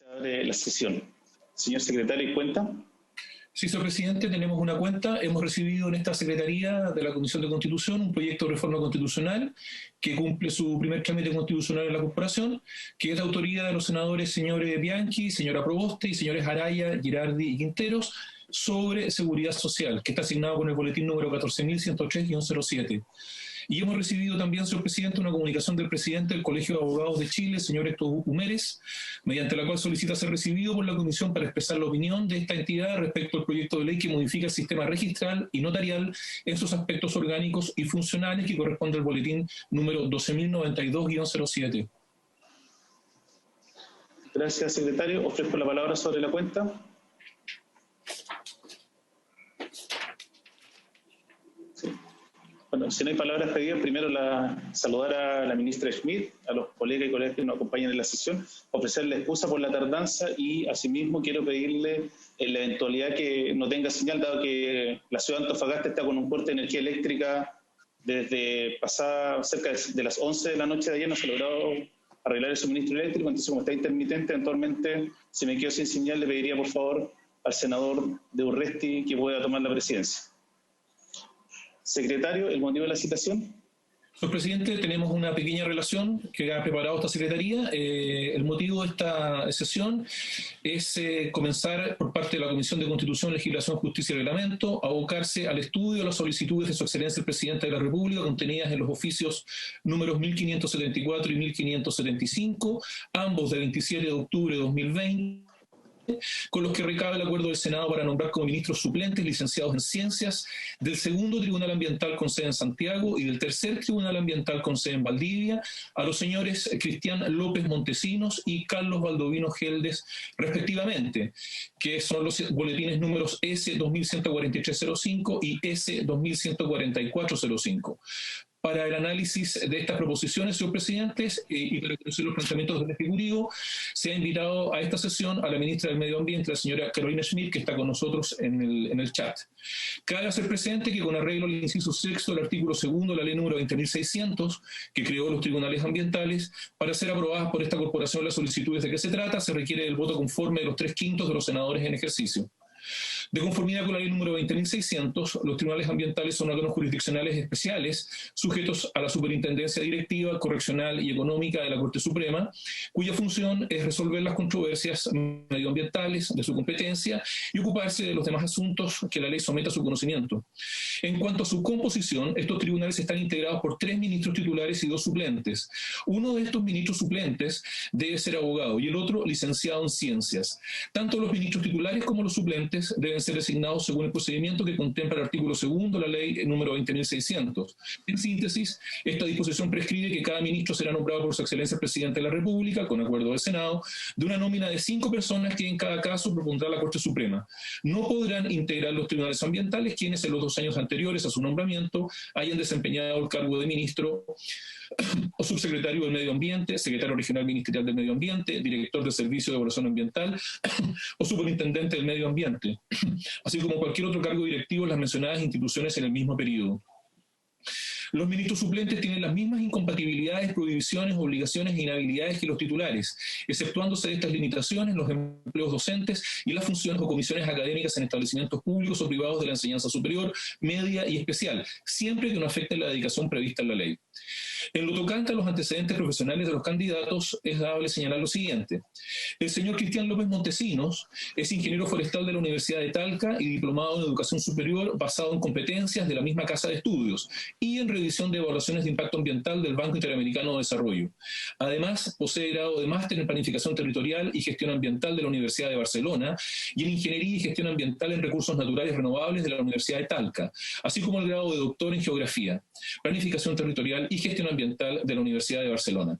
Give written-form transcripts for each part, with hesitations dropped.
Se abre la sesión. Señor secretario, ¿cuenta? Sí, señor presidente, tenemos una cuenta. Hemos recibido en esta Secretaría de la Comisión de Constitución un proyecto de reforma constitucional que cumple su primer trámite constitucional en la corporación, que es de autoría de los senadores señores Bianchi, señora Proboste y señores Araya, Girardi y Quinteros, sobre seguridad social, que está asignado con el boletín número 14.103-07. Y hemos recibido también, señor presidente, una comunicación del presidente del Colegio de Abogados de Chile, señor Héctor Humérez, mediante la cual solicita ser recibido por la Comisión para expresar la opinión de esta entidad respecto al proyecto de ley que modifica el sistema registral y notarial en sus aspectos orgánicos y funcionales que corresponde al boletín número 12.092-07. Gracias, secretario. Ofrezco la palabra sobre la cuenta. Bueno, si no hay palabras pedidas, primero saludar a la ministra Schmidt, a los colegas y colegas que nos acompañan en la sesión, ofrecerle excusa por la tardanza y asimismo quiero pedirle en la eventualidad que no tenga señal, dado que la ciudad de Antofagasta está con un corte de energía eléctrica desde pasada cerca de las 11 de la noche de ayer, no se ha logrado arreglar el suministro eléctrico, entonces como está intermitente, eventualmente si me quedo sin señal le pediría por favor al senador de Urresti que pueda tomar la presidencia. Secretario, ¿el motivo de la citación? Señor presidente, tenemos una pequeña relación que ha preparado esta Secretaría. El motivo de esta sesión es comenzar por parte de la Comisión de Constitución, Legislación, Justicia y Reglamento a abocarse al estudio de las solicitudes de Su Excelencia el Presidente de la República contenidas en los oficios números 1574 y 1575, ambos de 27 de octubre de 2020, con los que recabe el acuerdo del Senado para nombrar como ministros suplentes licenciados en Ciencias del segundo Tribunal Ambiental con sede en Santiago y del tercer Tribunal Ambiental con sede en Valdivia a los señores Cristian López Montesinos y Carlos Baldovino Geldes, respectivamente, que son los boletines números S214305 y S214405. Para el análisis de estas proposiciones, señor presidente, y para conocer los planteamientos del Ejecutivo, se ha invitado a esta sesión a la ministra del Medio Ambiente, la señora Carolina Schmidt, que está con nosotros en el chat. Cabe hacer presente que con arreglo al inciso sexto del artículo segundo de la ley número 20.600, que creó los tribunales ambientales, para ser aprobadas por esta corporación las solicitudes de que se trata, se requiere el voto conforme de los 3/5 de los senadores en ejercicio. De conformidad con la ley número 20.600, los tribunales ambientales son órganos jurisdiccionales especiales sujetos a la superintendencia directiva, correccional y económica de la Corte Suprema, cuya función es resolver las controversias medioambientales de su competencia y ocuparse de los demás asuntos que la ley somete a su conocimiento. En cuanto a su composición, estos tribunales están integrados por 3 ministros titulares y 2 suplentes. Uno de estos ministros suplentes debe ser abogado y el otro licenciado en ciencias. Tanto los ministros titulares como los suplentes deben ser designados según el procedimiento que contempla el artículo segundo de la ley número 20.600. En síntesis, esta disposición prescribe que cada ministro será nombrado por Su Excelencia el Presidente de la República, con acuerdo del Senado, de una nómina de 5 personas que en cada caso propondrá la Corte Suprema. No podrán integrar los tribunales ambientales quienes en los 2 años anteriores a su nombramiento hayan desempeñado el cargo de ministro o subsecretario del Medio Ambiente, secretario regional ministerial del Medio Ambiente, director del Servicio de Evaluación Ambiental o superintendente del Medio Ambiente, así como cualquier otro cargo directivo en las mencionadas instituciones en el mismo periodo. Los ministros suplentes tienen las mismas incompatibilidades, prohibiciones, obligaciones e inhabilidades que los titulares, exceptuándose de estas limitaciones los empleos docentes y las funciones o comisiones académicas en establecimientos públicos o privados de la enseñanza superior, media y especial, siempre que no afecten la dedicación prevista en la ley. En lo tocante a los antecedentes profesionales de los candidatos, es dable señalar lo siguiente. El señor Cristian López Montesinos es ingeniero forestal de la Universidad de Talca y diplomado en educación superior basado en competencias de la misma casa de estudios y en revisión de evaluaciones de impacto ambiental del Banco Interamericano de Desarrollo. Además, posee grado de máster en planificación territorial y gestión ambiental de la Universidad de Barcelona y en ingeniería y gestión ambiental en recursos naturales renovables de la Universidad de Talca, así como el grado de doctor en geografía, planificación territorial y gestión ambiental de la Universidad de Barcelona.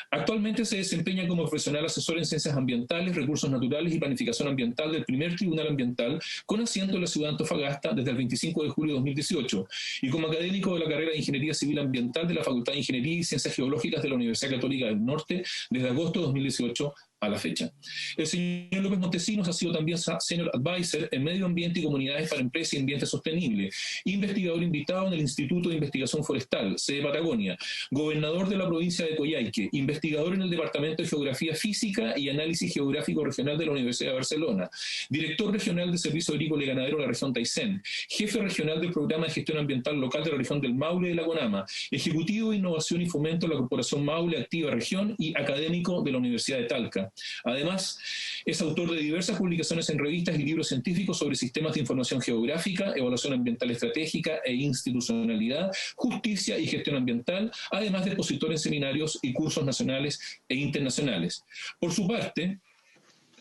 Actualmente se desempeña como profesional asesor en ciencias ambientales, recursos naturales y planificación ambiental del primer Tribunal Ambiental con asiento en la ciudad de Antofagasta desde el 25 de julio de 2018 y como académico de la carrera de Ingeniería Civil Ambiental de la Facultad de Ingeniería y Ciencias Geológicas de la Universidad Católica del Norte desde agosto de 2018 a la fecha. El señor López Montesinos ha sido también Senior Advisor en Medio Ambiente y Comunidades para Empresas y Ambiente Sostenible, investigador invitado en el Instituto de Investigación Forestal, sede Patagonia, gobernador de la provincia de Coyhaique, investigador en el Departamento de Geografía Física y Análisis Geográfico Regional de la Universidad de Barcelona, director regional de Servicio Agrícola y Ganadero de la región Taizén, jefe regional del Programa de Gestión Ambiental Local de la región del Maule y de la Conama, ejecutivo de Innovación y Fomento de la Corporación Maule Activa Región y académico de la Universidad de Talca. Además, es autor de diversas publicaciones en revistas y libros científicos sobre sistemas de información geográfica, evaluación ambiental estratégica e institucionalidad, justicia y gestión ambiental, además de expositor en seminarios y cursos nacionales e internacionales. Por su parte,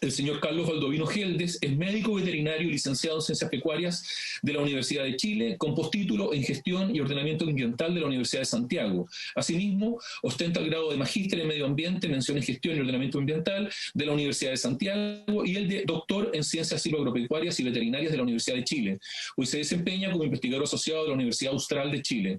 el señor Carlos Baldovino Geldes es médico veterinario y licenciado en Ciencias Pecuarias de la Universidad de Chile, con postítulo en Gestión y Ordenamiento Ambiental de la Universidad de Santiago. Asimismo, ostenta el grado de Magíster en Medio Ambiente, mención en Gestión y Ordenamiento Ambiental de la Universidad de Santiago y el de Doctor en Ciencias Silvoagropecuarias y Veterinarias de la Universidad de Chile. Hoy se desempeña como investigador asociado de la Universidad Austral de Chile.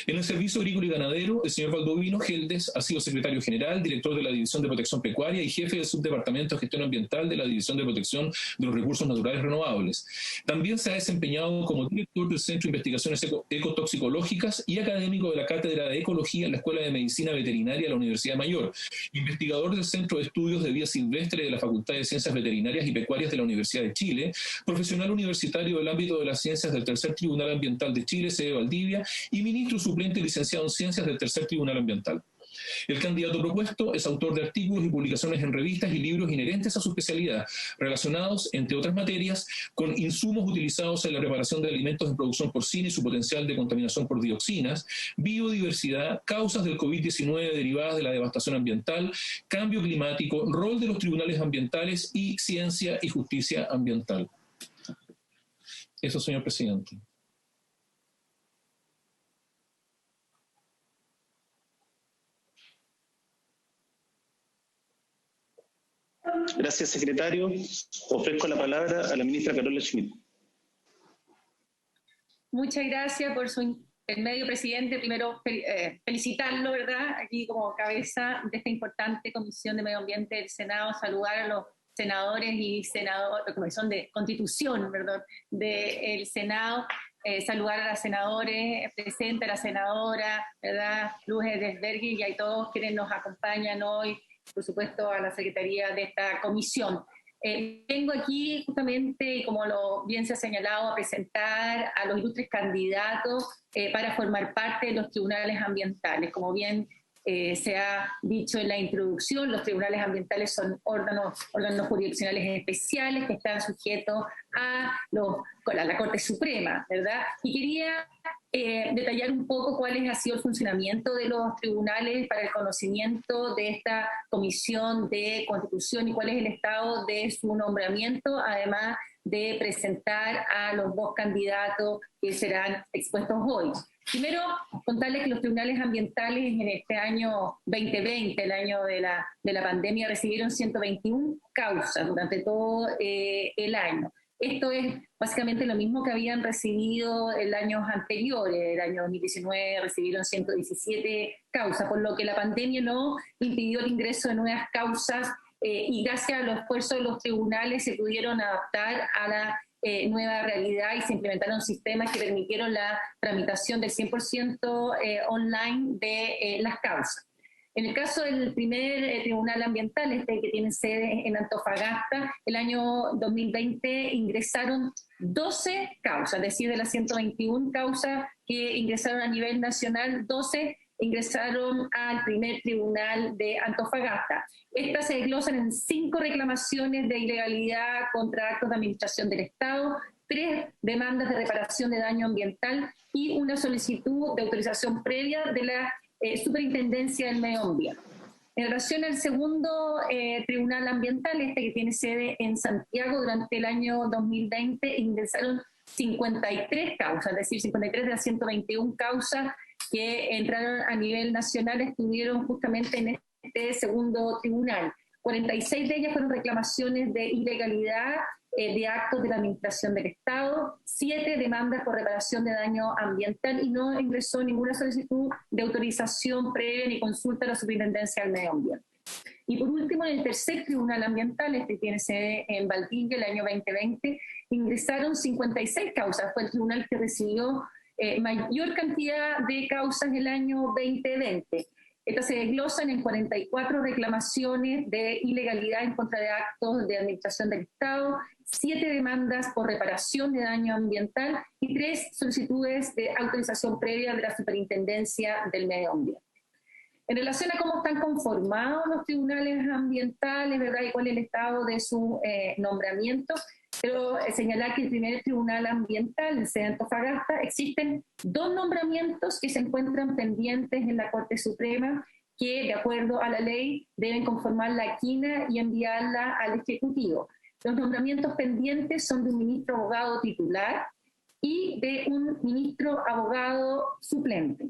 En el Servicio Agrícola y Ganadero, el señor Baldovino Geldes ha sido secretario general, director de la División de Protección Pecuaria y jefe del Subdepartamento de Gestión Ambiental de la División de Protección de los Recursos Naturales Renovables. También se ha desempeñado como director del Centro de Investigaciones Ecotoxicológicas y académico de la Cátedra de Ecología en la Escuela de Medicina Veterinaria de la Universidad Mayor, investigador del Centro de Estudios de Vida Silvestre de la Facultad de Ciencias Veterinarias y Pecuarias de la Universidad de Chile, profesional universitario del ámbito de las ciencias del Tercer Tribunal Ambiental de Chile, sede Valdivia, y ministro suplente licenciado en Ciencias del Tercer Tribunal Ambiental. El candidato propuesto es autor de artículos y publicaciones en revistas y libros inherentes a su especialidad, relacionados, entre otras materias, con insumos utilizados en la preparación de alimentos de producción porcina y su potencial de contaminación por dioxinas, biodiversidad, causas del COVID-19 derivadas de la devastación ambiental, cambio climático, rol de los tribunales ambientales y ciencia y justicia ambiental. Eso, señor presidente. Gracias, secretario. Ofrezco la palabra a la ministra Carola Schmidt. Muchas gracias por su intermedio, presidente. Primero, felicitarlo, ¿verdad? Aquí como cabeza de esta importante Comisión de Medio Ambiente del Senado, saludar a los senadores y senadoras, la Comisión de Constitución, ¿verdad?, del Senado, saludar a las senadores presentes, a la senadora, ¿verdad?, Luz Edesbergui, y a todos quienes nos acompañan hoy, por supuesto a la Secretaría de esta comisión. Vengo aquí justamente, y como bien se ha señalado, a presentar a los ilustres candidatos para formar parte de los tribunales ambientales. Como bien se ha dicho en la introducción, los tribunales ambientales son órganos jurisdiccionales especiales que están sujetos a la Corte Suprema, ¿verdad? Y quería detallar un poco cuál ha sido el funcionamiento de los tribunales para el conocimiento de esta Comisión de Constitución y cuál es el estado de su nombramiento, además de presentar a los dos candidatos que serán expuestos hoy. Primero, contarles que los tribunales ambientales en este año 2020, el año de la pandemia, recibieron 121 causas durante todo el año. Esto es básicamente lo mismo que habían recibido en años anteriores. El año 2019 recibieron 117 causas, por lo que la pandemia no impidió el ingreso de nuevas causas y gracias a los esfuerzos de los tribunales se pudieron adaptar a la nueva realidad y se implementaron sistemas que permitieron la tramitación del 100% online de las causas. En el caso del primer tribunal ambiental, que tiene sede en Antofagasta, el año 2020 ingresaron 12 causas, es decir, de las 121 causas que ingresaron a nivel nacional, 12 ingresaron al primer tribunal de Antofagasta. Estas se desglosan en 5 reclamaciones de ilegalidad contra actos de administración del Estado, 3 demandas de reparación de daño ambiental y una solicitud de autorización previa de la Superintendencia del Medio Ambiente. En relación al segundo tribunal ambiental, que tiene sede en Santiago, durante el año 2020 ingresaron 53 causas, es decir, 53 de las 121 causas que entraron a nivel nacional estuvieron justamente en este segundo tribunal. 46 de ellas fueron reclamaciones de ilegalidad de actos de la administración del Estado, 7 demandas por reparación de daño ambiental y no ingresó ninguna solicitud de autorización previa ni consulta a la Superintendencia del Medio Ambiente. Y por último, en el tercer tribunal ambiental, este tiene sede en Valdivia el año 2020, ingresaron 56 causas. Fue el tribunal que recibió mayor cantidad de causas el año 2020. Estas se desglosan en 44 reclamaciones de ilegalidad en contra de actos de administración del Estado, 7 demandas por reparación de daño ambiental y 3 solicitudes de autorización previa de la Superintendencia del Medio Ambiente. En relación a cómo están conformados los tribunales ambientales, ¿verdad?, y cuál es el estado de su nombramiento, pero señalar que el primer tribunal ambiental, en sede de Antofagasta, existen 2 nombramientos que se encuentran pendientes en la Corte Suprema, que de acuerdo a la ley deben conformar la quina y enviarla al Ejecutivo. Los nombramientos pendientes son de un ministro abogado titular y de un ministro abogado suplente.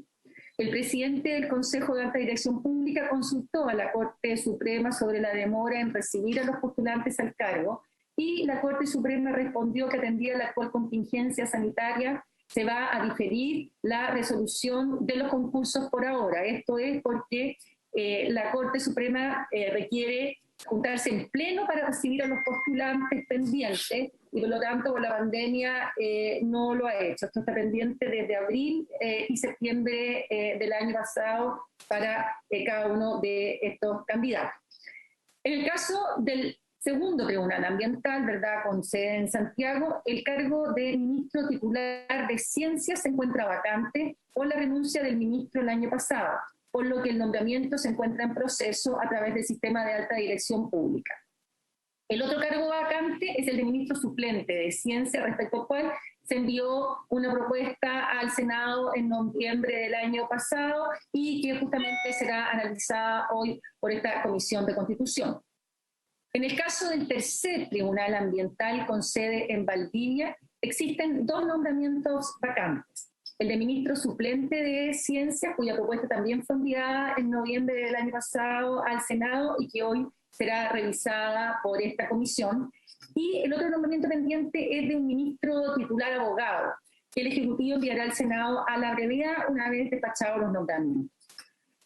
El presidente del Consejo de Alta Dirección Pública consultó a la Corte Suprema sobre la demora en recibir a los postulantes al cargo y la Corte Suprema respondió que atendida la actual contingencia sanitaria se va a diferir la resolución de los concursos por ahora. Esto es porque la Corte Suprema requiere juntarse en pleno para recibir a los postulantes pendientes y por lo tanto por la pandemia no lo ha hecho. Esto está pendiente desde abril y septiembre del año pasado para cada uno de estos candidatos. En el caso del segundo tribunal ambiental, ¿verdad?, con sede en Santiago, el cargo de ministro titular de Ciencia se encuentra vacante por la renuncia del ministro el año pasado, por lo que el nombramiento se encuentra en proceso a través del sistema de alta dirección pública. El otro cargo vacante es el de ministro suplente de Ciencia, respecto al cual se envió una propuesta al Senado en noviembre del año pasado y que justamente será analizada hoy por esta Comisión de Constitución. En el caso del tercer tribunal ambiental con sede en Valdivia, existen 2 nombramientos vacantes. El de ministro suplente de Ciencia, cuya propuesta también fue enviada en noviembre del año pasado al Senado y que hoy será revisada por esta comisión. Y el otro nombramiento pendiente es de un ministro titular abogado, que el Ejecutivo enviará al Senado a la brevedad una vez despachados los nombramientos.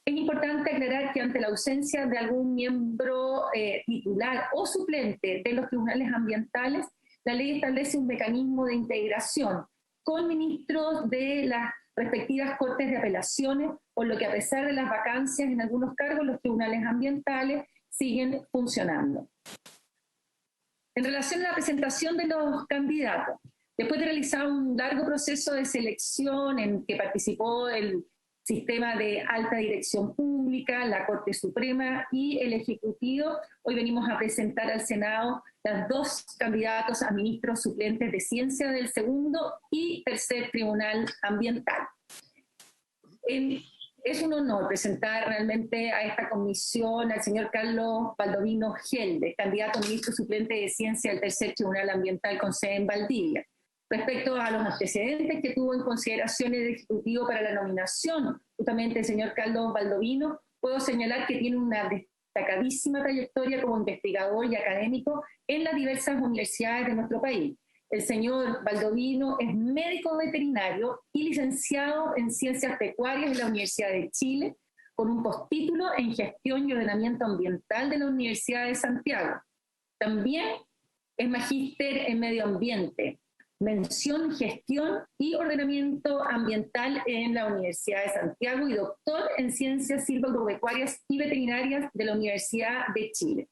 Es importante aclarar que ante la ausencia de algún miembro titular o suplente de los tribunales ambientales, la ley establece un mecanismo de integración con ministros de las respectivas cortes de apelaciones, por lo que a pesar de las vacancias en algunos cargos, los tribunales ambientales siguen funcionando. En relación a la presentación de los candidatos, después de realizar un largo proceso de selección en que participó el sistema de alta dirección pública, la Corte Suprema y el Ejecutivo, hoy venimos a presentar al Senado las 2 candidatos a ministros suplentes de Ciencia del segundo y tercer tribunal ambiental. Es un honor presentar realmente a esta comisión al señor Carlos Baldovino Geldes, candidato a ministro suplente de Ciencia del tercer tribunal ambiental con sede en Valdivia. Respecto a los antecedentes que tuvo en consideración el Ejecutivo para la nominación justamente el señor Carlos Baldovino, puedo señalar que tiene una destacadísima trayectoria como investigador y académico en las diversas universidades de nuestro país. El señor Baldovino es médico veterinario y licenciado en Ciencias Pecuarias de la Universidad de Chile, con un postítulo en Gestión y Ordenamiento Ambiental de la Universidad de Santiago. También es magíster en Medio Ambiente, mención Gestión y Ordenamiento Ambiental en la Universidad de Santiago y doctor en Ciencias Silvoagropecuarias y Veterinarias de la Universidad de Chile.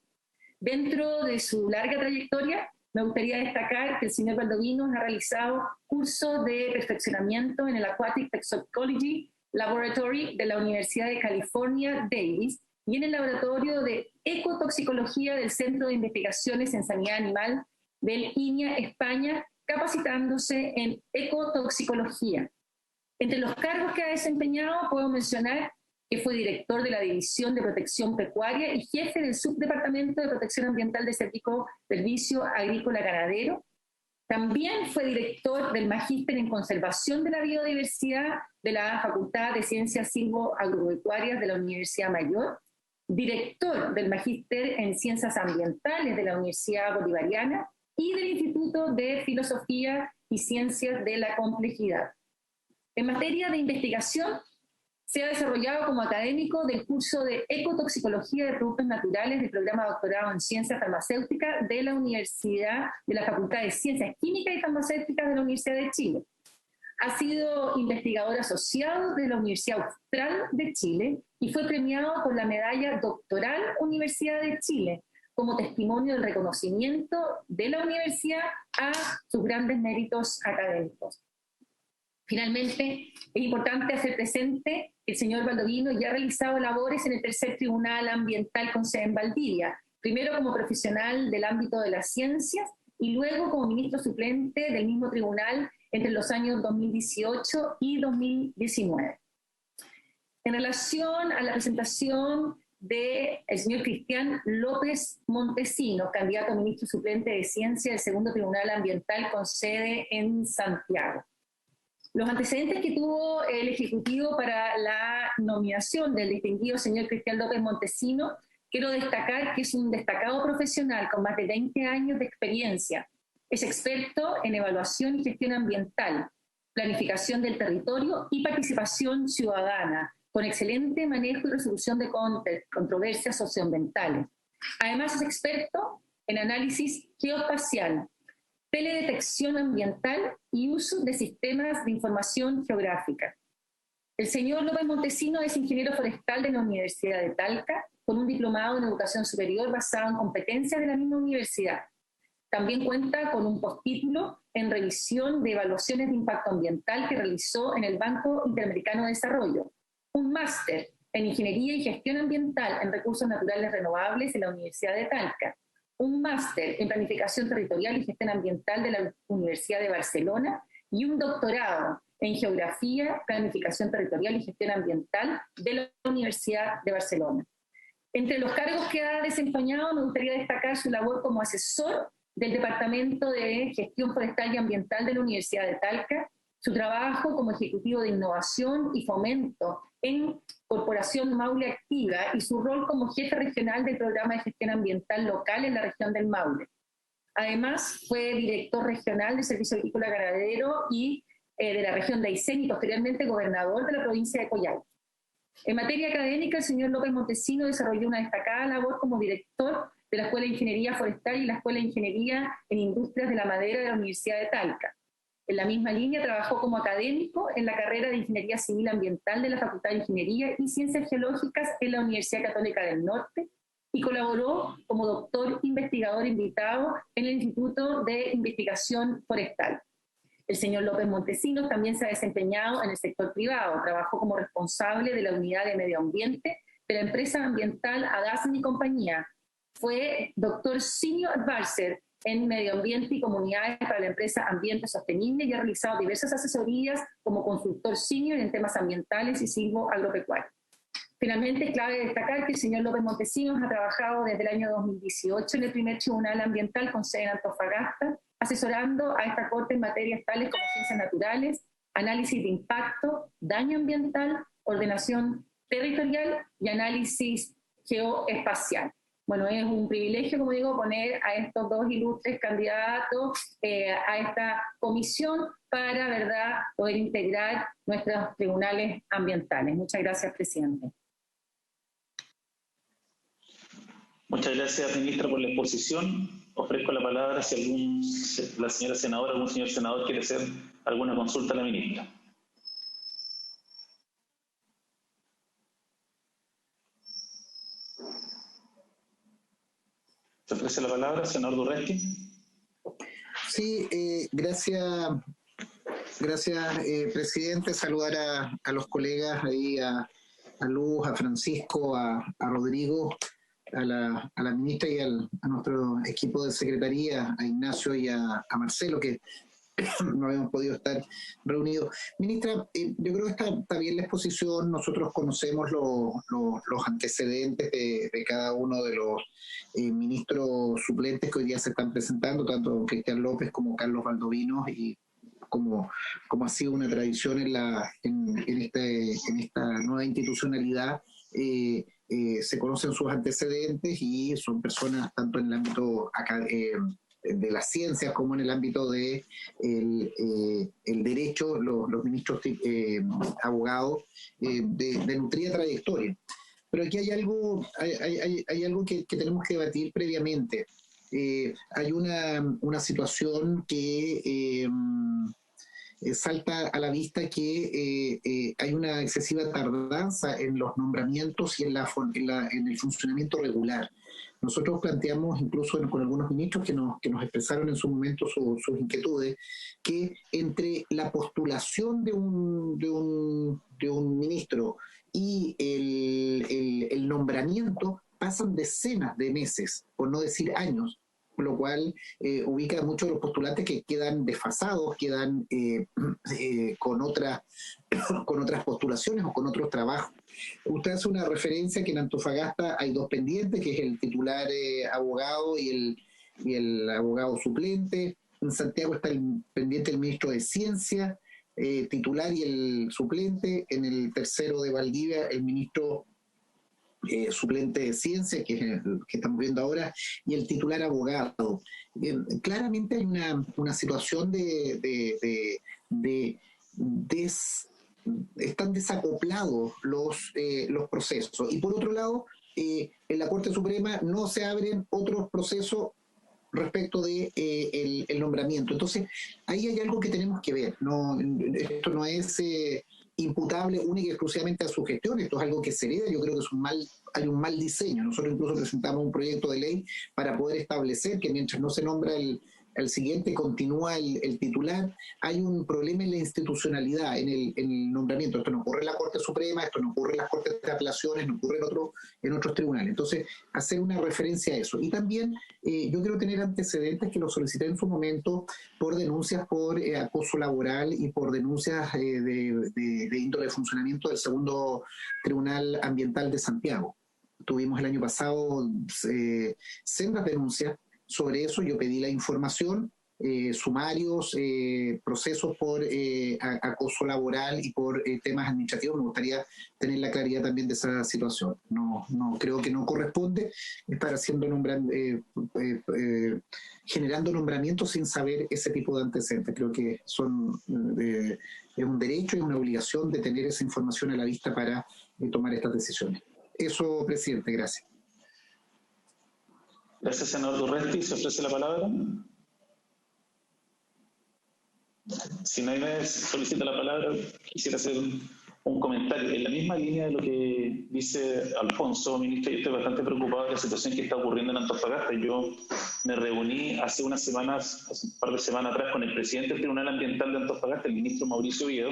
Dentro de su larga trayectoria, me gustaría destacar que el señor Baldovino ha realizado cursos de perfeccionamiento en el Aquatic Toxicology Laboratory de la Universidad de California, Davis, y en el Laboratorio de Ecotoxicología del Centro de Investigaciones en Sanidad Animal del INIA, España, capacitándose en ecotoxicología. Entre los cargos que ha desempeñado puedo mencionar que fue director de la División de Protección Pecuaria y jefe del Subdepartamento de Protección Ambiental de Servicio Agrícola Ganadero. También fue director del Magíster en Conservación de la Biodiversidad de la Facultad de Ciencias Silvoagropecuarias de la Universidad Mayor, director del Magíster en Ciencias Ambientales de la Universidad Bolivariana y del Instituto de Filosofía y Ciencias de la Complejidad. En materia de investigación, Se ha desarrollado como académico del curso de Ecotoxicología de Productos Naturales del programa de doctorado en Ciencias Farmacéuticas de la Facultad de Ciencias Químicas y Farmacéuticas de la Universidad de Chile. Ha sido investigador asociado de la Universidad Austral de Chile y fue premiado con la medalla doctoral Universidad de Chile como testimonio del reconocimiento de la universidad a sus grandes méritos académicos. Finalmente, es importante hacer presente que el señor Baldovino ya ha realizado labores en el tercer Tribunal Ambiental con sede en Valdivia, primero como profesional del ámbito de las ciencias y luego como ministro suplente del mismo tribunal entre los años 2018 y 2019. En relación a la presentación del señor Cristian López Montesinos, candidato a ministro suplente de Ciencia del segundo Tribunal Ambiental con sede en Santiago. Los antecedentes que tuvo el Ejecutivo para la nominación del distinguido señor Cristian López Montesinos, quiero destacar que es un destacado profesional con más de 20 años de experiencia. Es experto en evaluación y gestión ambiental, planificación del territorio y participación ciudadana, con excelente manejo y resolución de controversias socioambientales. Además es experto en análisis geoespacial, teledetección ambiental y uso de sistemas de información geográfica. El señor López Montesinos es ingeniero forestal de la Universidad de Talca, con un diplomado en educación superior basado en competencias de la misma universidad. También cuenta con un postítulo en revisión de evaluaciones de impacto ambiental que realizó en el Banco Interamericano de Desarrollo, un máster en ingeniería y gestión ambiental en recursos naturales renovables en la Universidad de Talca, un máster en planificación territorial y gestión ambiental de la Universidad de Barcelona y un doctorado en geografía, planificación territorial y gestión ambiental de la Universidad de Barcelona. Entre los cargos que ha desempeñado, me gustaría destacar su labor como asesor del Departamento de Gestión Forestal y Ambiental de la Universidad de Talca, su trabajo como ejecutivo de innovación y fomento en Corporación Maule Activa y su rol como jefe regional del programa de gestión ambiental local en la región del Maule. Además, fue director regional del Servicio Agrícola Ganadero y de la región de Aysén y posteriormente gobernador de la provincia de Coyhaique. En materia académica, el señor López Montesinos desarrolló una destacada labor como director de la Escuela de Ingeniería Forestal y la Escuela de Ingeniería en Industrias de la Madera de la Universidad de Talca. En la misma línea trabajó como académico en la carrera de Ingeniería Civil Ambiental de la Facultad de Ingeniería y Ciencias Geológicas en la Universidad Católica del Norte y colaboró como doctor investigador invitado en el Instituto de Investigación Forestal. El señor López Montesinos también se ha desempeñado en el sector privado. Trabajó como responsable de la unidad de medio ambiente de la empresa ambiental Adasen y Compañía. Fue doctor senior advisor en medio ambiente y comunidades para la empresa Ambiente Sostenible y ha realizado diversas asesorías como consultor senior en temas ambientales y silvoagropecuarios. Finalmente, es clave destacar que el señor López Montesinos ha trabajado desde el año 2018 en el primer Tribunal Ambiental con sede en Antofagasta, asesorando a esta Corte en materias tales como ciencias naturales, análisis de impacto, daño ambiental, ordenación territorial y análisis geoespacial. Bueno, es un privilegio, como digo, poner a estos dos ilustres candidatos a esta comisión para, ¿verdad?, poder integrar nuestros tribunales ambientales. Muchas gracias, presidente. Muchas gracias, ministra, por la exposición. Ofrezco la palabra si la señora senadora o algún señor senador quiere hacer alguna consulta a la ministra. ¿Se ofrece la palabra, senador Durreski? Sí, gracias, presidente. Saludar a los colegas ahí, a Luz, a Francisco, a Rodrigo, a la ministra y a nuestro equipo de secretaría, a Ignacio y a Marcelo, que no habíamos podido estar reunidos. Ministra, yo creo que está bien la exposición. Nosotros conocemos los antecedentes de cada uno de los ministros suplentes que hoy día se están presentando, tanto Cristian López como Carlos Baldovino, y como ha sido una tradición en esta nueva institucionalidad, se conocen sus antecedentes y son personas tanto en el ámbito de las ciencias como en el ámbito de el derecho, los ministros abogados de nutrida trayectoria. Pero aquí hay algo que tenemos que debatir previamente. Hay una situación que salta a la vista, que hay una excesiva tardanza en los nombramientos y en el funcionamiento regular. Nosotros planteamos, incluso con algunos ministros que nos expresaron en su momento sus inquietudes, que entre la postulación de un ministro y el nombramiento pasan decenas de meses, por no decir años, con lo cual ubica a muchos de los postulantes que quedan desfasados, quedan con otras postulaciones o con otros trabajos. Usted hace una referencia que en Antofagasta hay 2 pendientes, que es el titular abogado y el abogado suplente. En Santiago está el pendiente del ministro de Ciencia, titular y el suplente. En el tercero de Valdivia, el ministro suplente de Ciencia, que es el que estamos viendo ahora, y el titular abogado. Claramente hay una situación están desacoplados los procesos. Y por otro lado, en la Corte Suprema no se abren otros procesos respecto de el nombramiento. Entonces, ahí hay algo que tenemos que ver. Esto no es imputable única y exclusivamente a su gestión, esto es algo que se hereda. Yo creo que hay un mal diseño. Nosotros incluso presentamos un proyecto de ley para poder establecer que mientras no se nombra el siguiente, continúa el titular. Hay un problema en la institucionalidad, en el nombramiento. Esto no ocurre en la Corte Suprema, esto no ocurre en las Cortes de Apelaciones, no ocurre en otros tribunales. Entonces, hacer una referencia a eso. Y también yo quiero tener antecedentes que lo solicité en su momento por denuncias por acoso laboral y por denuncias de índole de funcionamiento del segundo Tribunal Ambiental de Santiago. Tuvimos el año pasado sendas denuncias sobre eso. Yo pedí la información, sumarios, procesos por acoso laboral y por temas administrativos. Me gustaría tener la claridad también de esa situación. No creo que no corresponde estar haciendo generando nombramientos sin saber ese tipo de antecedentes. Creo que es un derecho y una obligación de tener esa información a la vista para tomar estas decisiones. Eso, presidente, gracias. Gracias, senador Durresti. ¿Se ofrece la palabra? Si nadie me solicita la palabra, quisiera hacer un comentario. En la misma línea de lo que dice Alfonso, ministro, yo estoy bastante preocupado de la situación que está ocurriendo en Antofagasta. Yo me reuní hace un par de semanas atrás, con el presidente del Tribunal Ambiental de Antofagasta, el ministro Mauricio Oviedo,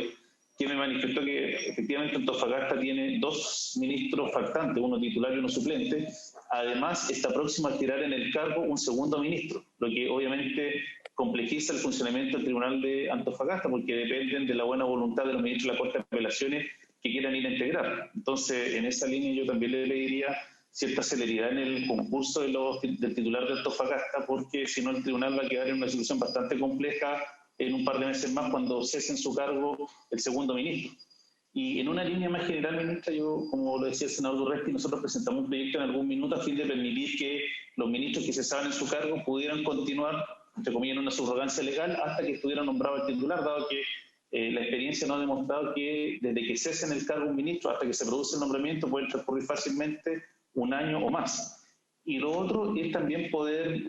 que me manifestó que efectivamente Antofagasta tiene 2 ministros faltantes, uno titular y uno suplente. Además, está próximo a girar en el cargo un segundo ministro, lo que obviamente complejiza el funcionamiento del Tribunal de Antofagasta, porque dependen de la buena voluntad de los ministros de la Corte de Apelaciones que quieran ir a integrar. Entonces, en esa línea yo también le pediría cierta celeridad en el concurso del titular de Antofagasta, porque si no el tribunal va a quedar en una situación bastante compleja en un par de meses más, cuando cese en su cargo el segundo ministro. Y en una línea más general, ministra, yo, como lo decía el senador Durresti, nosotros presentamos un proyecto en algún minuto a fin de permitir que los ministros que cesaban en su cargo pudieran continuar, entre comillas, en una subrogancia legal hasta que estuviera nombrado el titular, dado que la experiencia nos ha demostrado que desde que cesa en el cargo un ministro hasta que se produce el nombramiento puede transcurrir fácilmente un año o más. Y lo otro es también poder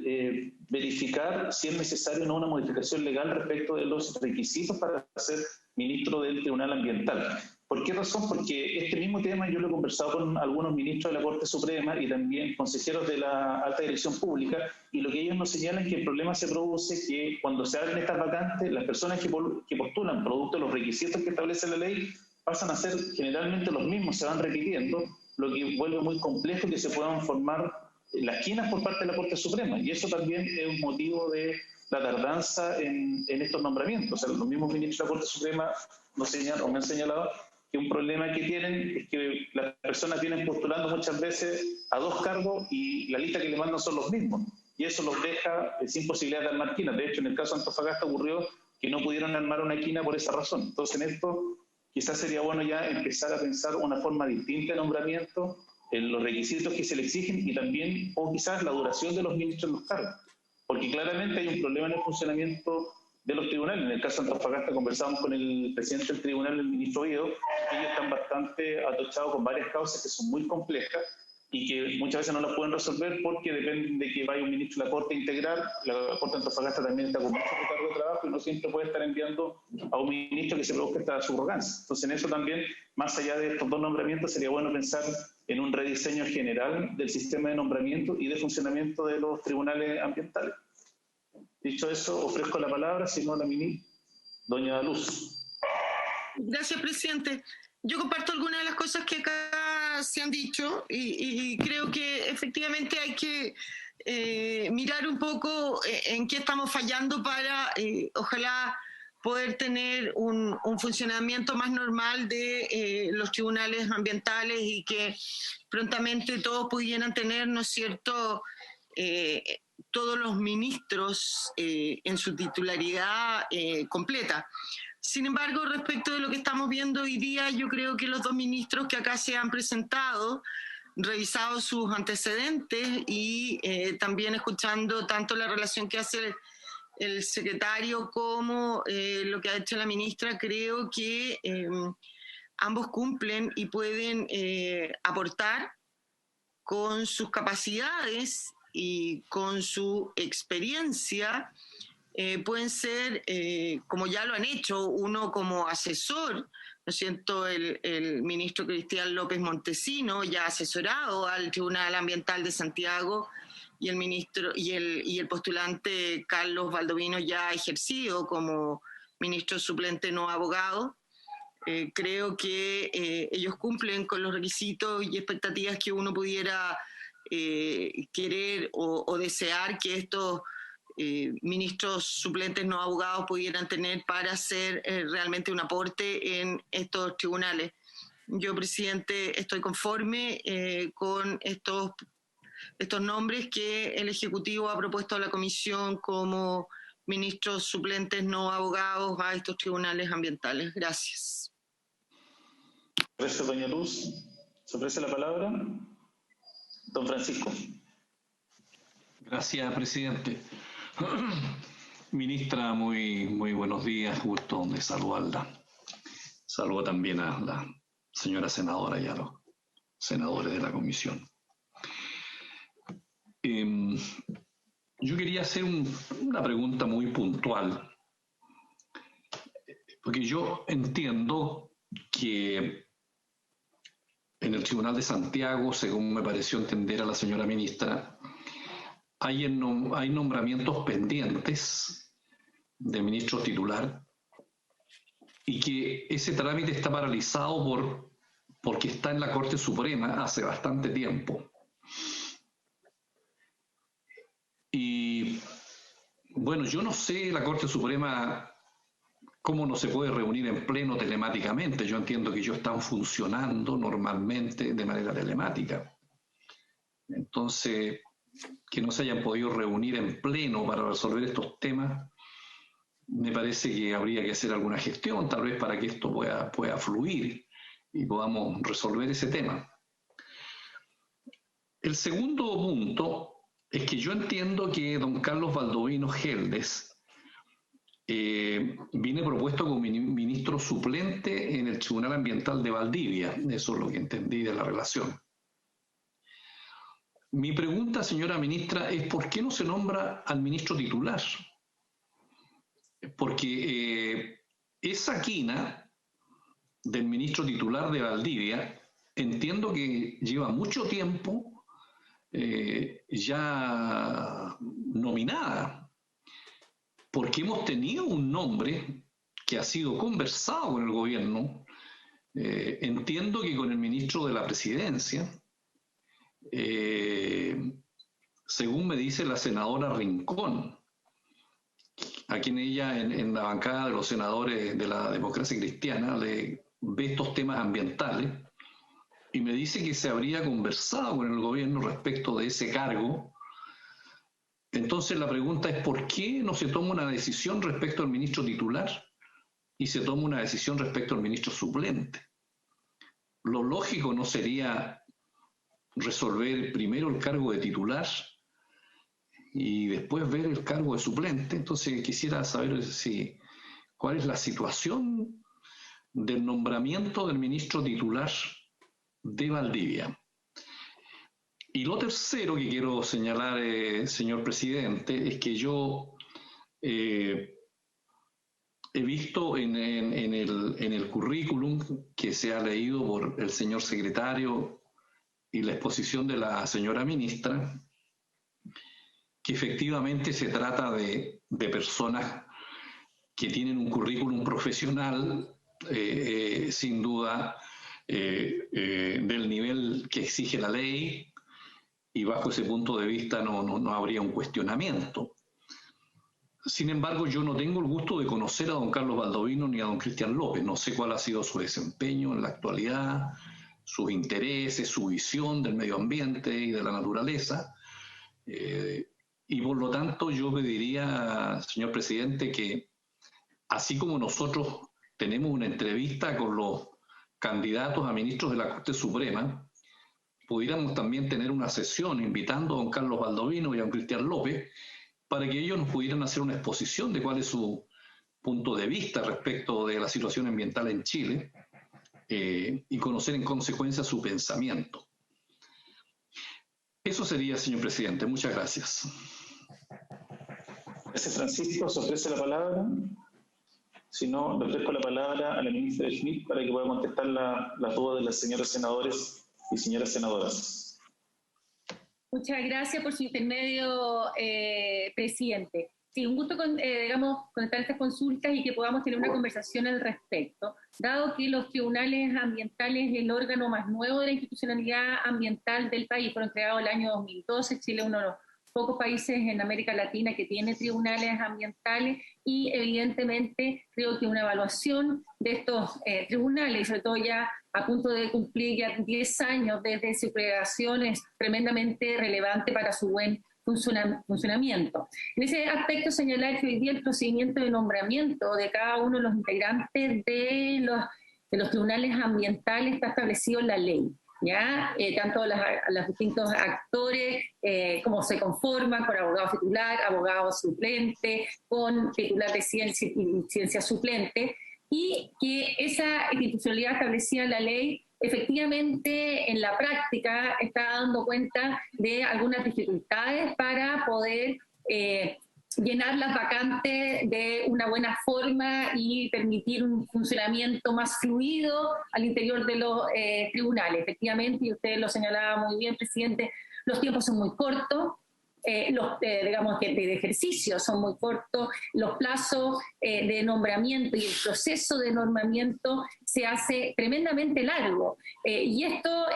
verificar si es necesario o no una modificación legal respecto de los requisitos para ser ministro del Tribunal Ambiental. ¿Por qué razón? Porque este mismo tema yo lo he conversado con algunos ministros de la Corte Suprema y también consejeros de la Alta Dirección Pública, y lo que ellos nos señalan es que el problema se produce que cuando se abren estas vacantes, las personas que postulan producto de los requisitos que establece la ley pasan a ser generalmente los mismos, se van repitiendo, lo que vuelve muy complejo que se puedan formar las quinas por parte de la Corte Suprema, y eso también es un motivo de la tardanza en estos nombramientos. O sea, los mismos ministros de la Corte Suprema me han señalado que un problema que tienen es que las personas vienen postulando muchas veces a 2 cargos y la lista que le mandan son los mismos, y eso los deja sin posibilidad de armar quinas. De hecho, en el caso de Antofagasta ocurrió que no pudieron armar una quina por esa razón. Entonces, en esto quizás sería bueno ya empezar a pensar una forma distinta de nombramiento, en los requisitos que se le exigen y también, o quizás, la duración de los ministros en los cargos. porque claramente hay un problema en el funcionamiento de los tribunales. En el caso de Antofagasta conversamos con el presidente del tribunal, el ministro Guido, que ellos están bastante atochados con varias causas que son muy complejas y que muchas veces no las pueden resolver porque dependen de que vaya un ministro a la Corte Integral. La Corte de Antofagasta también está con mucho recargo de trabajo y no siempre puede estar enviando a un ministro que se produzca esta subrogancia. Entonces, en eso también, más allá de estos dos nombramientos, sería bueno pensar en un rediseño general del sistema de nombramiento y de funcionamiento de los tribunales ambientales. Dicho eso, ofrezco la palabra, si no, la ministra, doña Luz. Gracias, presidente. Yo comparto algunas de las cosas que acá se han dicho y creo que efectivamente hay que mirar un poco en qué estamos fallando para, ojalá, poder tener un funcionamiento más normal de los tribunales ambientales y que prontamente todos pudieran tener, ¿no es cierto?, todos los ministros en su titularidad completa. Sin embargo, respecto de lo que estamos viendo hoy día, yo creo que los dos ministros que acá se han presentado, revisado sus antecedentes y también escuchando tanto la relación que hace el secretario como lo que ha hecho la ministra, creo que ambos cumplen y pueden aportar con sus capacidades y con su experiencia. Pueden ser, como ya lo han hecho, uno como asesor, ¿no es cierto? El ministro Cristian López Montesino ya ha asesorado al Tribunal Ambiental de Santiago y el ministro y el postulante Carlos Valdovinos ya ha ejercido como ministro suplente no abogado. Creo que ellos cumplen con los requisitos y expectativas que uno pudiera querer o desear que estos ministros suplentes no abogados pudieran tener para hacer realmente un aporte en estos tribunales. Yo, presidente, estoy conforme con estos nombres que el Ejecutivo ha propuesto a la Comisión como ministros suplentes no abogados a estos tribunales ambientales. Gracias. Gracias, doña Luz. ¿Se ofrece la palabra? Don Francisco. Gracias, presidente. Ministra, muy buenos días, gusto de saludarla. Saludo también a la señora senadora y a los senadores de la comisión. Yo quería hacer una pregunta muy puntual, porque yo entiendo que en el Tribunal de Santiago, según me pareció entender a la señora ministra, hay nombramientos pendientes de ministro titular y que ese trámite está paralizado porque está en la Corte Suprema hace bastante tiempo. Y bueno, yo no sé la Corte Suprema cómo no se puede reunir en pleno telemáticamente. Yo entiendo que ellos están funcionando normalmente de manera telemática. Entonces, que no se hayan podido reunir en pleno para resolver estos temas, me parece que habría que hacer alguna gestión, tal vez para que esto pueda fluir y podamos resolver ese tema. El segundo punto es que yo entiendo que don Carlos Valdovinos Geldes viene propuesto como ministro suplente en el Tribunal Ambiental de Valdivia. Eso es lo que entendí de la relación. Mi pregunta, señora ministra, es ¿por qué no se nombra al ministro titular? Porque esa quina del ministro titular de Valdivia, entiendo que lleva mucho tiempo ya nominada, porque hemos tenido un nombre que ha sido conversado con el gobierno, entiendo que con el ministro de la Presidencia, según me dice la senadora Rincón, a quien ella en la bancada de los senadores de la Democracia Cristiana le ve estos temas ambientales y me dice que se habría conversado con el gobierno respecto de ese cargo. Entonces la pregunta es ¿por qué no se toma una decisión respecto al ministro titular y se toma una decisión respecto al ministro suplente? Lo lógico no sería resolver primero el cargo de titular y después ver el cargo de suplente. Entonces quisiera saber cuál es la situación del nombramiento del ministro titular de Valdivia. Y lo tercero que quiero señalar, señor presidente, es que yo he visto en el currículum que se ha leído por el señor secretario y la exposición de la señora ministra, que efectivamente se trata de personas que tienen un currículum profesional, sin duda, del nivel que exige la ley, y bajo ese punto de vista no habría un cuestionamiento. Sin embargo, yo no tengo el gusto de conocer a don Carlos Baldovino ni a don Cristian López. No sé cuál ha sido su desempeño en la actualidad, sus intereses, su visión del medio ambiente y de la naturaleza. Y por lo tanto yo pediría, señor presidente, que así como nosotros tenemos una entrevista con los candidatos a ministros de la Corte Suprema, pudiéramos también tener una sesión invitando a don Carlos Baldovino y a don Cristian López para que ellos nos pudieran hacer una exposición de cuál es su punto de vista respecto de la situación ambiental en Chile, y conocer en consecuencia su pensamiento. Eso sería, señor presidente. Muchas gracias. Gracias, Francisco. ¿Se ofrece la palabra? Si no, le ofrezco la palabra a la ministra Schmidt para que pueda contestar las dudas de las señoras senadores y señoras senadoras. Muchas gracias por su intermedio, presidente. Sí, un gusto contestar estas consultas y que podamos tener una conversación al respecto. Dado que los tribunales ambientales es el órgano más nuevo de la institucionalidad ambiental del país, fueron creados el año 2012, Chile es uno de los pocos países en América Latina que tiene tribunales ambientales, y evidentemente creo que una evaluación de estos tribunales, sobre todo ya a punto de cumplir ya 10 años desde su creación, es tremendamente relevante para su buen funcionamiento. En ese aspecto, señalar que hoy día el procedimiento de nombramiento de cada uno de los integrantes de los tribunales ambientales está establecido en la ley, ¿ya? Tanto los distintos actores, cómo se conforman, con abogado titular, abogado suplente, con titular de ciencia y ciencia suplente, y que esa institucionalidad establecida en la ley efectivamente en la práctica está dando cuenta de algunas dificultades para poder llenar las vacantes de una buena forma y permitir un funcionamiento más fluido al interior de los tribunales. Efectivamente, y usted lo señalaba muy bien, presidente, los tiempos son muy cortos, digamos que de ejercicio son muy cortos, los plazos de nombramiento y el proceso de nombramiento se hace tremendamente largo, y esto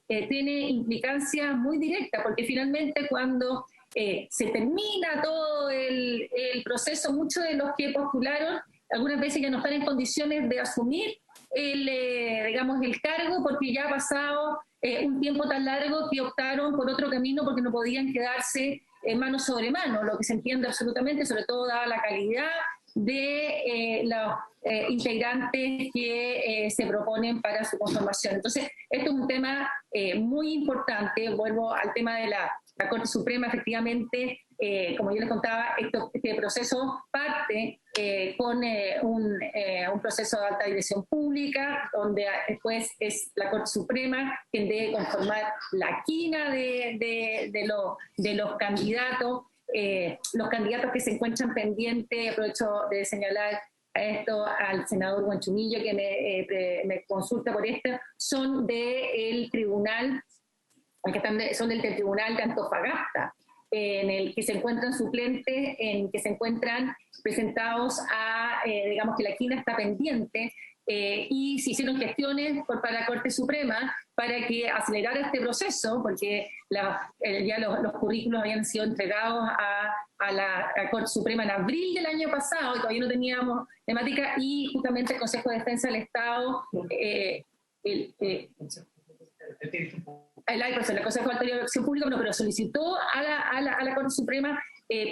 tiene implicancias muy directas, porque finalmente cuando se termina todo el proceso, muchos de los que postularon algunas veces ya no están en condiciones de asumir el cargo, porque ya ha pasado un tiempo tan largo que optaron por otro camino porque no podían quedarse mano sobre mano, lo que se entiende absolutamente, sobre todo dada la calidad de los integrantes que se proponen para su conformación. Entonces, esto es un tema muy importante. Vuelvo al tema de la Corte Suprema. Efectivamente, como yo les contaba, este proceso parte con un proceso de alta dirección pública, donde después es la Corte Suprema quien debe conformar la quina de los candidatos. Los candidatos que se encuentran pendientes, aprovecho de señalar a esto al senador Huanchumillo que me consulta por esto, son del tribunal, son del tribunal de Antofagasta, en el que se encuentran suplentes, en que se encuentran presentados a, digamos que la quina está pendiente, y se hicieron gestiones para la Corte Suprema para que acelerara este proceso, porque ya los currículos habían sido entregados a la Corte Suprema en abril del año pasado y todavía no teníamos temática, y justamente el Consejo de Defensa del Estado, el Consejo de Alta Dirección Pública, pero solicitó a la Corte Suprema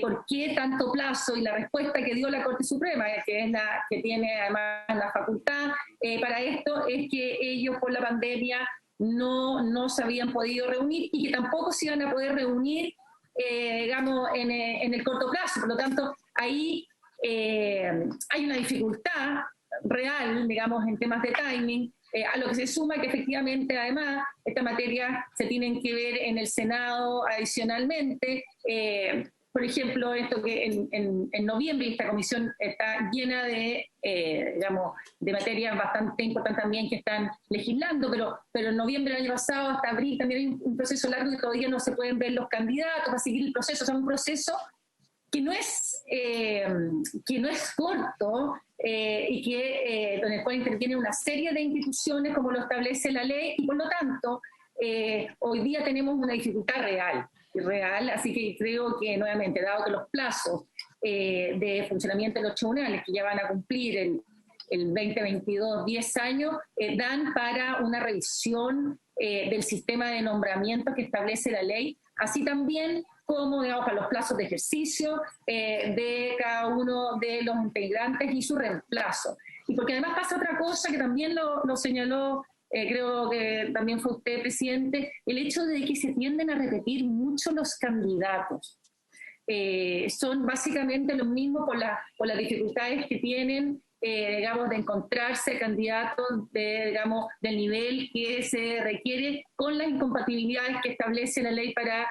por qué tanto plazo, y la respuesta que dio la Corte Suprema, que es la que tiene además la facultad para esto, es que ellos por la pandemia no se habían podido reunir y que tampoco se iban a poder reunir digamos, en el corto plazo. Por lo tanto, ahí hay una dificultad real, digamos, en temas de timing, a lo que se suma que efectivamente, además, esta materia se tienen que ver en el Senado adicionalmente. Por ejemplo, esto que en noviembre esta comisión está llena de, digamos, de materias bastante importantes también que están legislando, pero en noviembre del año pasado hasta abril también hay un proceso largo y todavía no se pueden ver los candidatos a seguir el proceso. O sea, un proceso que no es corto y que en el cual interviene una serie de instituciones como lo establece la ley, y por lo tanto hoy día tenemos una dificultad real, así que creo que nuevamente, dado que los plazos de funcionamiento de los tribunales, que ya van a cumplir el 2022 10 años, dan para una revisión del sistema de nombramiento que establece la ley, así también como, digamos, para los plazos de ejercicio de cada uno de los integrantes y su reemplazo. Y porque además pasa otra cosa que también lo señaló, creo que también fue usted, presidente, el hecho de que se tienden a repetir mucho los candidatos. Son básicamente los mismos por las dificultades que tienen, digamos, de encontrarse candidatos digamos, del nivel que se requiere, con las incompatibilidades que establece la ley para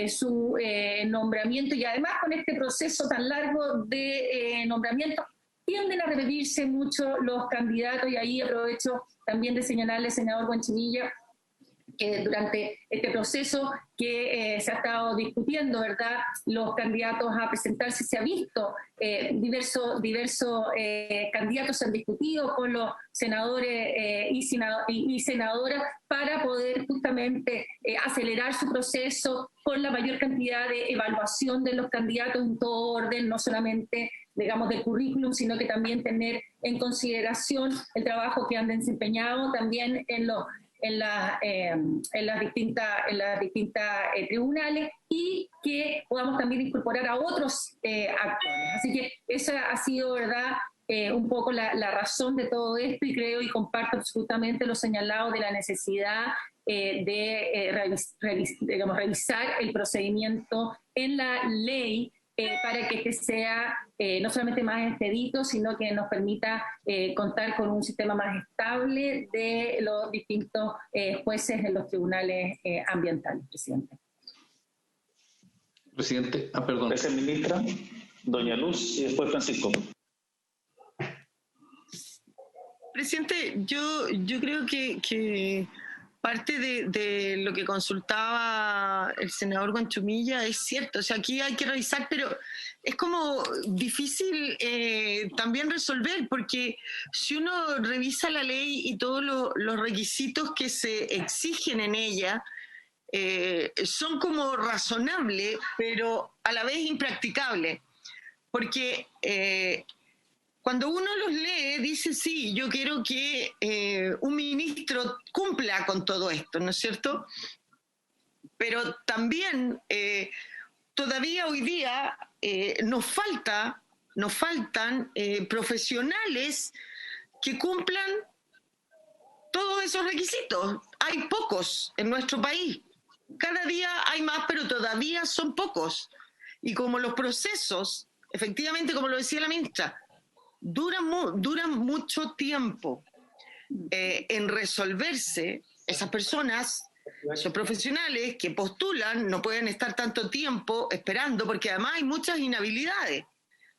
su nombramiento, y además con este proceso tan largo de nombramiento tienden a repetirse mucho los candidatos. Y ahí aprovecho también de señalarle, senador Guanchimilla, que durante este proceso que se ha estado discutiendo, ¿verdad?, los candidatos a presentarse, se ha visto diversos candidatos se han discutido con los senadores y senadoras para poder justamente acelerar su proceso con la mayor cantidad de evaluación de los candidatos en todo orden, no solamente, digamos, del currículum, sino que también tener en consideración el trabajo que han desempeñado también en las distintas tribunales, y que podamos también incorporar a otros actores. Así que esa ha sido, ¿verdad?, un poco la razón de todo esto, y creo y comparto absolutamente lo señalado de la necesidad de revisar el procedimiento en la ley para que este sea no solamente más expedito, sino que nos permita contar con un sistema más estable de los distintos jueces en los tribunales ambientales, presidente. Presidente, perdón. Gracias, ministra. Doña Luz y después Francisco. Presidente, yo creo que parte de lo que consultaba el senador Guanchumilla es cierto. O sea, aquí hay que revisar, pero es como difícil también resolver, porque si uno revisa la ley y todos los requisitos que se exigen en ella, son como razonables, pero a la vez impracticables. Porque cuando uno los lee, dice, sí, yo quiero que un ministro cumpla con todo esto, ¿no es cierto? Pero también todavía hoy día nos faltan profesionales que cumplan todos esos requisitos. Hay pocos en nuestro país. Cada día hay más, pero todavía son pocos. Y como los procesos, efectivamente, como lo decía la ministra, duran mucho tiempo en resolverse, esas personas, esos profesionales que postulan, no pueden estar tanto tiempo esperando, porque además hay muchas inhabilidades.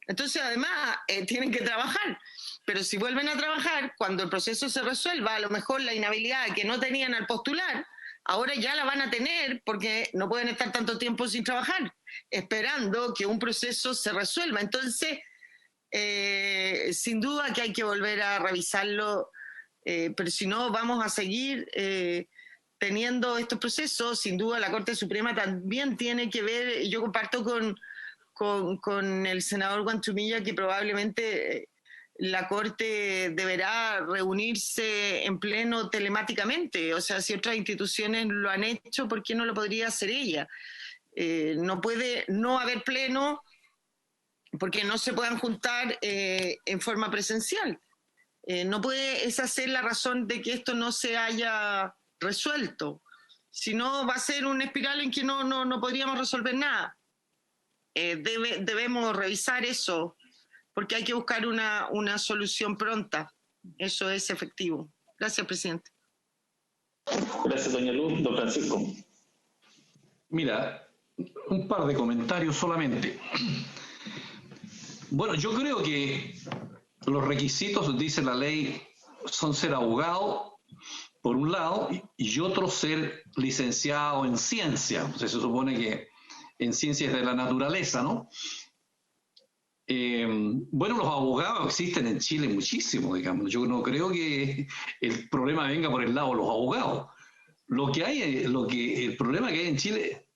Entonces, además, tienen que trabajar. Pero si vuelven a trabajar, cuando el proceso se resuelva, a lo mejor la inhabilidad que no tenían al postular, ahora ya la van a tener, porque no pueden estar tanto tiempo sin trabajar, esperando que un proceso se resuelva. Entonces, sin duda que hay que volver a revisarlo, pero si no, vamos a seguir teniendo estos procesos. Sin duda, la Corte Suprema también tiene que ver, y yo comparto con el senador Guanchumilla, que probablemente la Corte deberá reunirse en pleno telemáticamente. O sea, si otras instituciones lo han hecho, ¿por qué no lo podría hacer ella? No puede no haber pleno porque no se puedan juntar en forma presencial. No puede esa ser la razón de que esto no se haya resuelto. Si no, va a ser una espiral en que no podríamos resolver nada. Debemos revisar eso, porque hay que buscar una solución pronta. Eso es efectivo. Gracias, presidente. Gracias, doña Luz. Don Francisco. Mira, un par de comentarios solamente. Bueno, yo creo que los requisitos, dice la ley, son ser abogado, por un lado, y otro ser licenciado en ciencia. O sea, se supone que en ciencias de la naturaleza, ¿no? Bueno, los abogados existen en Chile muchísimo, digamos. Yo no creo que el problema venga por el lado de los abogados. El problema que hay en Chile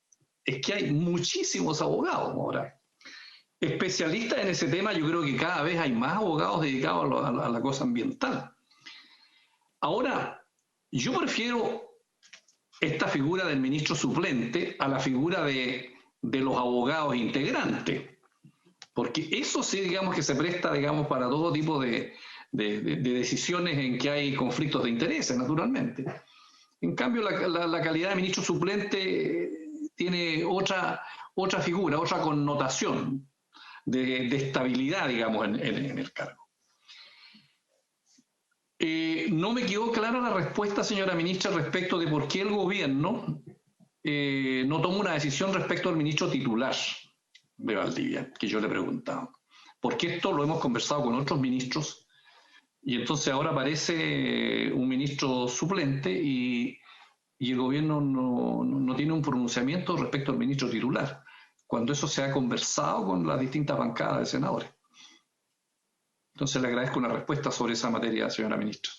es que hay muchísimos abogados ahora. Especialistas en ese tema, yo creo que cada vez hay más abogados dedicados a la cosa ambiental. Ahora, yo prefiero esta figura del ministro suplente a la figura de los abogados integrantes, porque eso sí, digamos, que se presta, digamos, para todo tipo de decisiones en que hay conflictos de intereses, naturalmente. En cambio, la calidad de ministro suplente tiene otra figura, otra connotación de estabilidad, digamos, en el cargo. No me quedó clara la respuesta, señora ministra, respecto de por qué el gobierno no toma una decisión respecto al ministro titular de Valdivia, que yo le preguntaba. Porque esto lo hemos conversado con otros ministros y entonces ahora aparece un ministro suplente y el gobierno no tiene un pronunciamiento respecto al ministro titular, cuando eso se ha conversado con las distintas bancadas de senadores. Entonces le agradezco una respuesta sobre esa materia, señora ministra.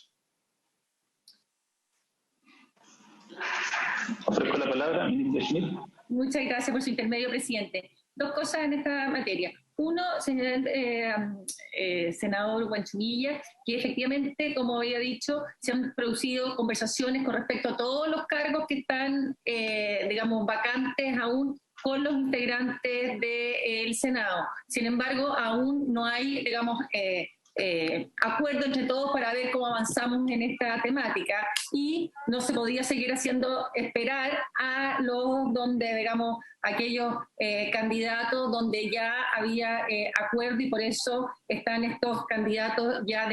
Ofrezco la palabra, ministra Schmidt. Muchas gracias por su intermedio, presidente. Dos cosas en esta materia. Uno, señor senador Huanchumilla, que efectivamente, como había dicho, se han producido conversaciones con respecto a todos los cargos que están, digamos, vacantes aún con los integrantes del Senado. Sin embargo, aún no hay, digamos, acuerdo entre todos para ver cómo avanzamos en esta temática y no se podía seguir haciendo esperar a los donde, digamos, aquellos candidatos donde ya había acuerdo y por eso están estos candidatos ya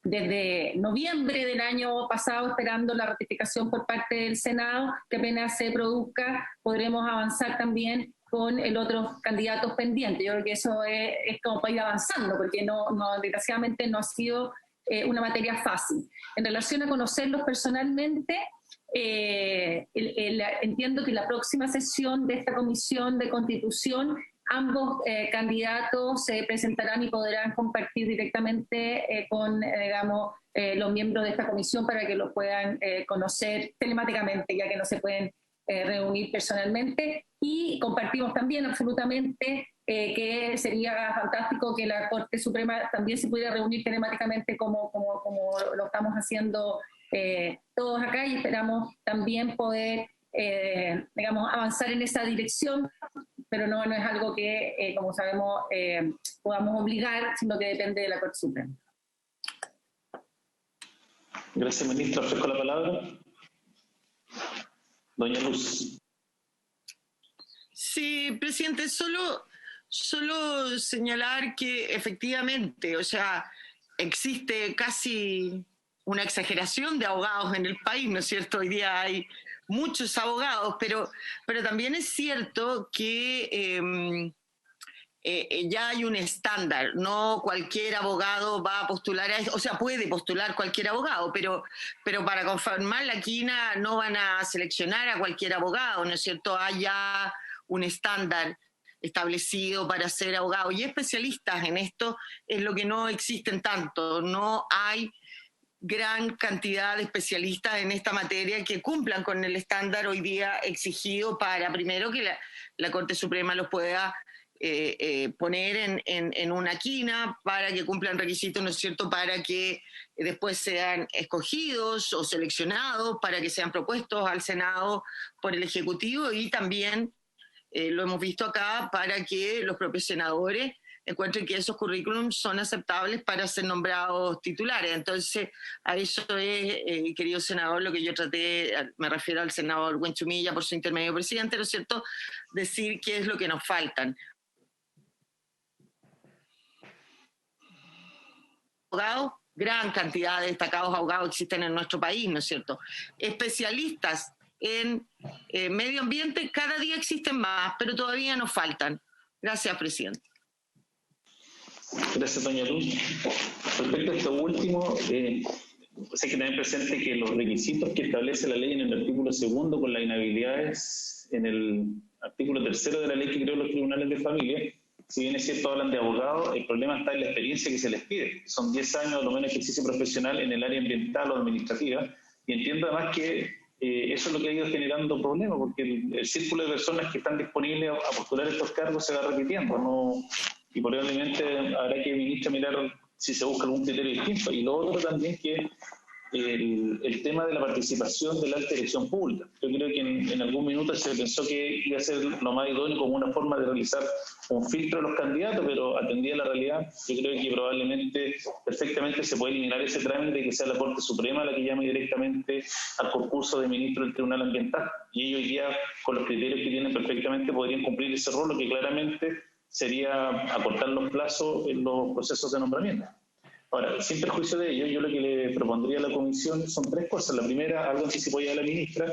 desde noviembre del año pasado esperando la ratificación por parte del Senado, que apenas se produzca podremos avanzar también con el otro candidato pendiente. Yo creo que eso es como para ir avanzando, porque desgraciadamente no ha sido una materia fácil. En relación a conocerlos personalmente, entiendo que la próxima sesión de esta Comisión de Constitución ambos candidatos se presentarán y podrán compartir directamente con, digamos, los miembros de esta comisión para que los puedan conocer telemáticamente, ya que no se pueden reunir personalmente. Y compartimos también absolutamente que sería fantástico que la Corte Suprema también se pudiera reunir telemáticamente como lo estamos haciendo todos acá, y esperamos también poder digamos, avanzar en esa dirección, pero no es algo que, como sabemos, podamos obligar, sino que depende de la Corte Suprema. Gracias, ministra. Ofrezco la palabra. Doña Luz. Sí, presidente, solo señalar que efectivamente, o sea, existe casi una exageración de abogados en el país, ¿no es cierto? Hoy día hay muchos abogados, pero también es cierto que ya hay un estándar, no cualquier abogado va a postular a esto, o sea, puede postular cualquier abogado, pero para conformar la quina no van a seleccionar a cualquier abogado, ¿no es cierto? Hay ya un estándar establecido para ser abogado, y especialistas en esto es lo que no existen tanto, no hay gran cantidad de especialistas en esta materia que cumplan con el estándar hoy día exigido para, primero, que la Corte Suprema los pueda poner en una quina, para que cumplan requisitos, ¿no es cierto?, para que después sean escogidos o seleccionados, para que sean propuestos al Senado por el Ejecutivo, y también, lo hemos visto acá, para que los propios senadores encuentren que esos currículums son aceptables para ser nombrados titulares. Entonces, a eso es, querido senador, lo que yo traté, me refiero al senador Huenchumilla por su intermedio presidente, ¿no es cierto?, decir qué es lo que nos faltan. Abogados, gran cantidad de destacados abogados existen en nuestro país, ¿no es cierto? Especialistas en medio ambiente, cada día existen más, pero todavía nos faltan. Gracias, presidente. Gracias, doña Luz. Respecto a esto último, hay que tener presente que los requisitos que establece la ley en el artículo 2 con las inhabilidades en el artículo 3 de la ley que creó los tribunales de familia, si bien es cierto hablan de abogados, el problema está en la experiencia que se les pide. Son 10 años o lo menos de ejercicio profesional en el área ambiental o administrativa, y entiendo además que eso es lo que ha ido generando problemas, porque el círculo de personas que están disponibles a postular estos cargos se va repitiendo, ¿no? Y probablemente habrá que, ministra, mirar si se busca algún criterio distinto. Y lo otro también que el tema de la participación de la alta dirección pública. Yo creo que en algún minuto se pensó que iba a ser lo más idóneo como una forma de realizar un filtro de los candidatos, pero atendida la realidad, yo creo que probablemente, perfectamente se puede eliminar ese trámite y que sea la Corte Suprema la que llame directamente al concurso de ministro del Tribunal Ambiental. Y ellos hoy día, con los criterios que tienen perfectamente, podrían cumplir ese rol, lo que claramente sería acortar los plazos en los procesos de nombramiento. Ahora, sin perjuicio de ello, yo lo que le propondría a la comisión son 3 cosas. La primera, algo anticipo ya de la ministra,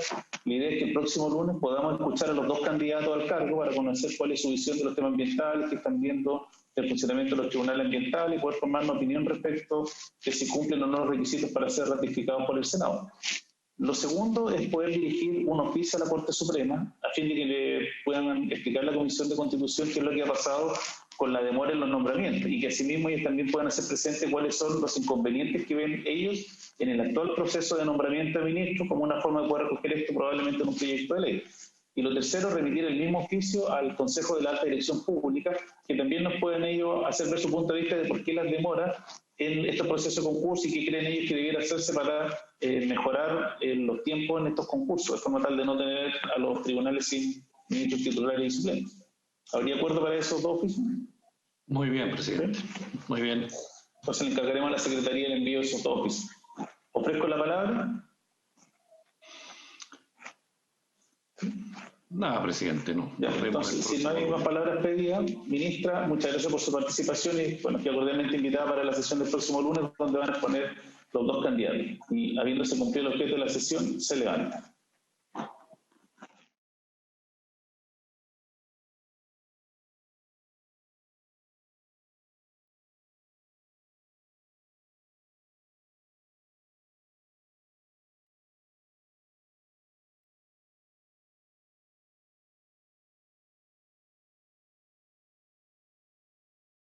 la idea es que el próximo lunes podamos escuchar a los 2 candidatos al cargo para conocer cuál es su visión de los temas ambientales, que están viendo el funcionamiento de los tribunales ambientales y poder formar una opinión respecto de si cumplen o no los requisitos para ser ratificados por el Senado. Lo segundo es poder dirigir un oficio a la Corte Suprema a fin de que le puedan explicar a la Comisión de Constitución qué es lo que ha pasado con la demora en los nombramientos y que asimismo ellos también puedan hacer presente cuáles son los inconvenientes que ven ellos en el actual proceso de nombramiento de ministros como una forma de poder recoger esto probablemente en un proyecto de ley. Y lo tercero, remitir el mismo oficio al Consejo de la Alta Dirección Pública, que también nos pueden ellos hacer ver su punto de vista de por qué las demoras en estos procesos de concurso y qué creen ellos que debiera hacerse para mejorar los tiempos en estos concursos, de forma tal de no tener a los tribunales sin ministros titulares y suplentes. ¿Habría acuerdo para esos 2 oficios? Muy bien, presidente. Muy bien. Entonces le encargaremos a la Secretaría el envío de esos 2 oficios. ¿Ofrezco la palabra? Nada, presidente, no. Ya, entonces, si no hay más palabras pedidas, ministra, muchas gracias por su participación y bueno, que cordialmente invitada para la sesión del próximo lunes, donde van a exponer los 2 candidatos. Y habiéndose cumplido el objeto de la sesión, se levanta.